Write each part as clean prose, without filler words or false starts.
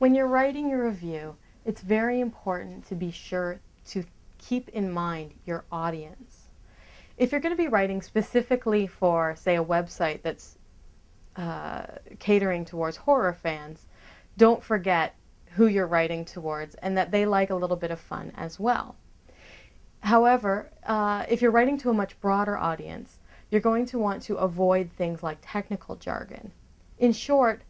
When you're writing your review, it's very important to be sure to keep in mind your audience. If you're going to be writing specifically for, say, a website that's catering towards horror fans, don't forget who you're writing towards and that they like a little bit of fun as well. However, if you're writing to a much broader audience, you're going to want to avoid things like technical jargon. In short,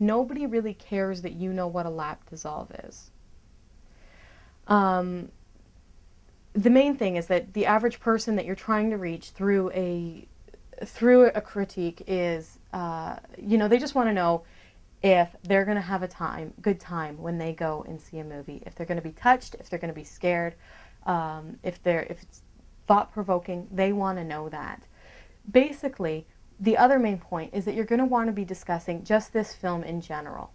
nobody really cares that you know what a lap dissolve is. The main thing is that the average person that you're trying to reach through a critique is, they just want to know if they're going to have a good time when they go and see a movie, if they're going to be touched, if they're going to be scared, if it's thought-provoking. They want to know that. Basically, the other main point is that you're going to want to be discussing just this film in general.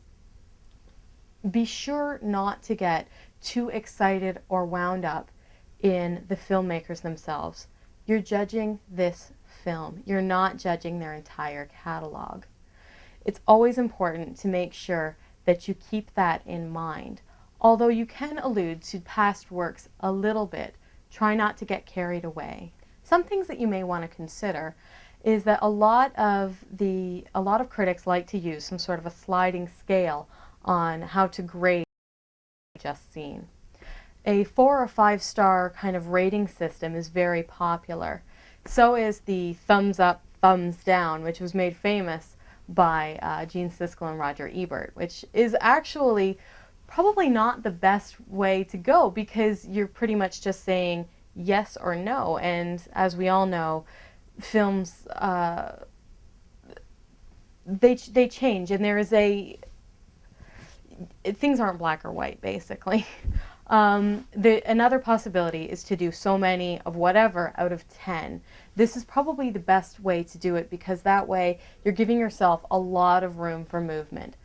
Be sure not to get too excited or wound up in the filmmakers themselves. You're judging this film. You're not judging their entire catalog. It's always important to make sure that you keep that in mind. Although you can allude to past works a little bit, try not to get carried away. Some things that you may want to consider is that a lot of critics like to use some sort of a sliding scale on how to grade what you've just seen. A 4 or 5 star kind of rating system is very popular. So is the thumbs up, thumbs down, which was made famous by Gene Siskel and Roger Ebert, which is actually probably not the best way to go because you're pretty much just saying yes or no. And as we all know, films, they change, and there is things aren't black or white, basically. Another possibility is to do so many of whatever out of 10. This is probably the best way to do it because that way you're giving yourself a lot of room for movement.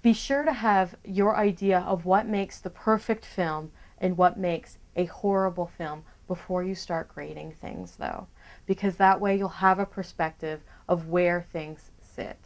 Be sure to have your idea of what makes the perfect film and what makes a horrible film before you start grading things, though, because that way you'll have a perspective of where things sit.